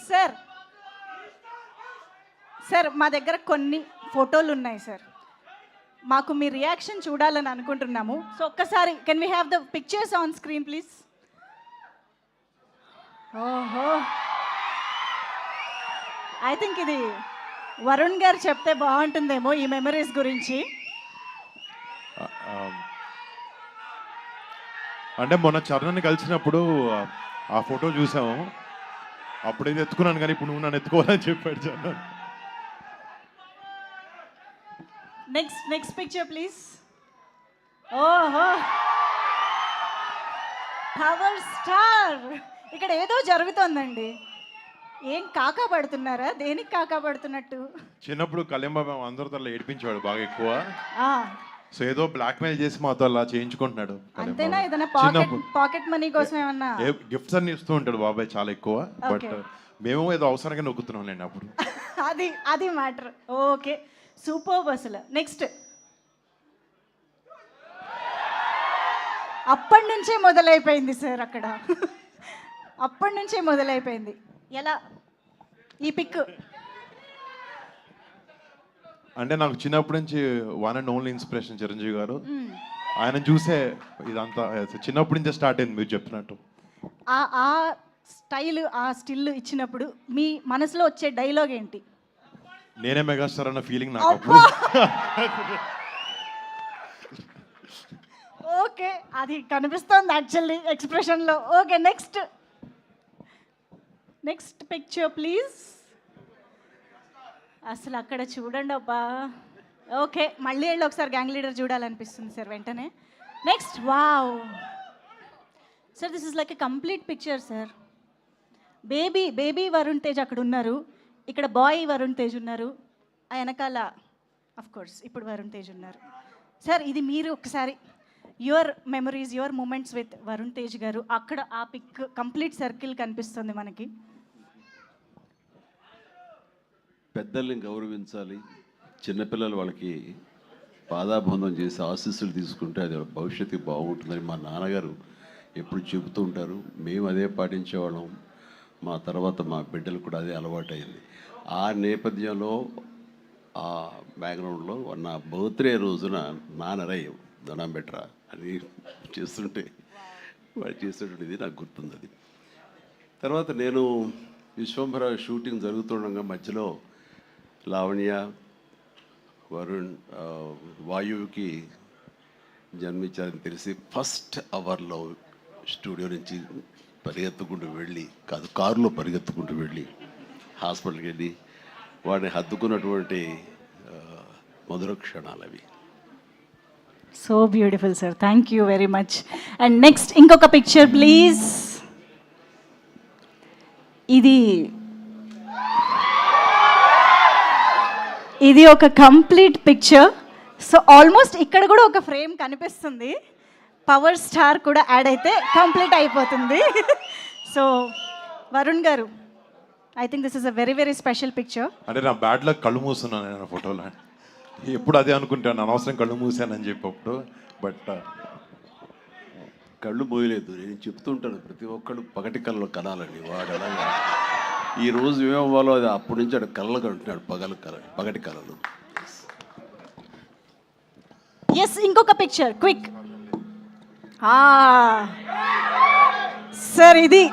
Sir sir మా దగ్గర కొన్ని ఫోటోలు ఉన్నాయి సార్, మాకు మీ రియాక్షన్ చూడాలని అనుకుంటున్నాము. సో ఒక్కసారి can we have the pictures on screen please. ఓహో, ఐ థింక్ ఇది వరుణ్ గారు చెప్తే బాగుంటుందేమో ఈ మెమరీస్ గురించి. అంటే మొన్న చరణ్ని కలిసినప్పుడు ఆ ఫోటో చూసాము, అప్పుడు ఇది ఎత్తుకున్నాను కానీ ఇప్పుడు నువ్వు నన్ను ఎత్తుకోవాలని చెప్పాడు చరణ్. Next picture please. ఓహో, పవర్ స్టార్. ఇక్కడ ఏదో జరుగుతోందండి, ఏం కాకా పడుతున్నారా? దేనికి కాకా పడుతున్నట్టు? చిన్నప్పుడు కళ్యాణ్ బాబు అందరితో అలా ఏడిపించేవాడు బాగా ఎక్కువ. సో ఏదో బ్లాక్ మెయిల్ చేసి మాతో అలా చేయించుకుంటున్నాడు. అంతేనా? ఏదైనా పాకెట్ మనీ కోసం ఏమన్నా గిఫ్ట్స్ అన్ని ఇస్తూ ఉంటాడు బాబాయ్ చాలా ఎక్కువ. బట్ మేము ఏదో అవసరంగా నొక్కుతున్నాంలేండి అప్పుడు. అది మ్యాటర్. Okay, super. అసలు నెక్స్ట్ అప్పటి నుంచే మొదలైపోయింది సార్, అక్కడ అప్పటి నుంచే మొదలైపోయింది. ఎలా ఈ పిక్? అంటే నాకు చిన్నప్పటి నుంచి one and only inspiration Chiranjeevi గారు. ఆయన చూసే ఇదంతా చిన్నప్పటి నుంచే స్టార్ట్ అయింది మీరు చెప్పినట్టు. ఆ స్టైల్, ఆ స్టిల్ ఇచ్చినప్పుడు మీ మనసులో వచ్చే డైలాగ్ ఏంటి? నేనే మెగాస్టార్ అన్న ఫీలింగ్ నాకు అప్పుడు. ఓకే, అది కనిపిస్తోంది యాక్చువల్లీ ఎక్స్ప్రెషన్లో. Okay, next picture please. అసలు అక్కడ చూడండి అబ్బా. ఓకే, మళ్ళీ వెళ్ళి ఒకసారి గ్యాంగ్ లీడర్ చూడాలనిపిస్తుంది సార్ వెంటనే. Next, wow sir, this is like a complete picture sir. Baby Varun Tej అక్కడ ఉన్నారు, ఇక్కడ బాయ్ వరుణ్ తేజ్ ఉన్నారు, ఆ వెనకాల అఫ్ కోర్స్ ఇప్పుడు వరుణ్ తేజ్ ఉన్నారు. సార్ ఇది మీరు ఒకసారి your memories, your moments with Varun Tej garu, అక్కడ ఆ పిక్ కంప్లీట్ సర్కిల్ కనిపిస్తుంది మనకి. పెద్దల్ని గౌరవించాలి, చిన్నపిల్లలు వాళ్ళకి పాదాబంధం చేసి ఆశీస్సులు తీసుకుంటే అది భవిష్యత్తుకి బాగుంటుందని మా నాన్నగారు ఎప్పుడు చెబుతూ ఉంటారు. మేము అదే పాటించేవాళ్ళం, మా తర్వాత మా బిడ్డలు కూడా అదే అలవాటైంది. ఆ నేపథ్యంలో ఆ బ్యాక్గ్రౌండ్లో నా బర్త్డే రోజున నాన్నరై దండం బెట్రా అని చేస్తుంటే వాడు చేసేటువంటిది నాకు గుర్తుంది. అది తర్వాత నేను విశ్వంభర షూటింగ్ జరుగుతుండగా మధ్యలో లావణ్య, వరుణ్, వాయువుకి జన్మించారని తెలిసి ఫస్ట్ అవర్లో స్టూడియో నుంచి పరిగెత్తుకుంటూ వెళ్ళి, కారులో పరిగెత్తుకుంటూ వెళ్ళి హాస్పిటల్కి వెళ్ళి వాడిని హత్తుకున్నటువంటి మధుర క్షణాలు అవి. So beautiful sir, thank you very much. And next ఇంకొక పిక్చర్ ప్లీజ్. ఇది ఒక కంప్లీట్ పిక్చర్. సో ఆల్మోస్ట్ ఇక్కడ కూడా ఒక ఫ్రేమ్ కనిపిస్తుంది, పవర్ స్టార్ కూడా యాడ్ అయితే కంప్లీట్ అయిపోతుంది. సో వరుణ్ గారు, I think this is a very very special picture. అంటే నా బ్యాడ్ లక్ కళ్ళు మూస్తున్నాను నేను ఫోటోలో, ఎప్పుడు అదే అనుకుంటాను అనవసరం కళ్ళు మూసానని చెప్పి అప్పుడు. బట్ కళ్ళు మూయలేదు, నేను చెప్తుంటాను ప్రతి ఒక్కళ్ళు పగటి కళ్ళు కనాలండి. వాడు అలాగా ఈరోజు ఏమవ్వాలో అది అప్పటి నుంచి అక్కడ కళ్ళకు అంటున్నాడు, పగటి కళలు. ఎస్, ఇంకొక పిక్చర్ క్విక్. సార్ ఇది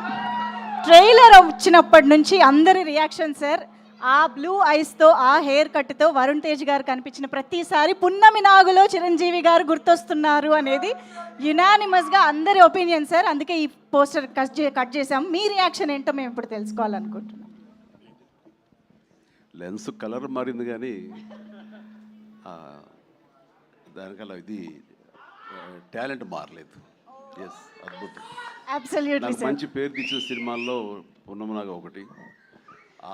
ట్రైలర్ వచ్చినప్పటి నుంచి అందరి రియాక్షన్ సార్. ఆ బ్లూ ఐస్తో, ఆ హెయిర్ కట్తో వరుణ్ తేజ్ గారు కనిపించిన ప్రతిసారి పున్నమి నాగులో చిరంజీవి గారు గుర్తొస్తున్నారు అనేది యునానిమస్గా అందరి ఒపీనియన్ సార్. అందుకే ఈ పోస్టర్ కట్ చేసాం. మీ రియాక్షన్ ఏంటో మేము ఇప్పుడు తెలుసుకోవాలనుకుంటున్నాం. లెన్స్ కలర్ మారింది కానీ దానికల్లా ఇది టాలెంట్ మారలేదు. ఎస్, అద్భుతం. Absolutely sir. మంచి పేరు తెచ్చిన సినిమాల్లో పున్నమనాగా ఒకటి.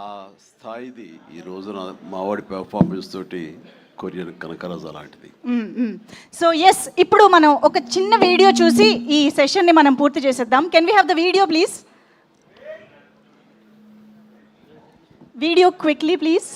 ఆ స్థాయిది ఈ రోజున మావాడి పెర్ఫార్మెన్స్ తోటి కొరియన్ కనకరాజు అలాంటిది. సో ఎస్, ఇప్పుడు మనం ఒక చిన్న వీడియో చూసి ఈ సెషన్ని మనం పూర్తి చేసేద్దాం. Can we have the video please? Video quickly please.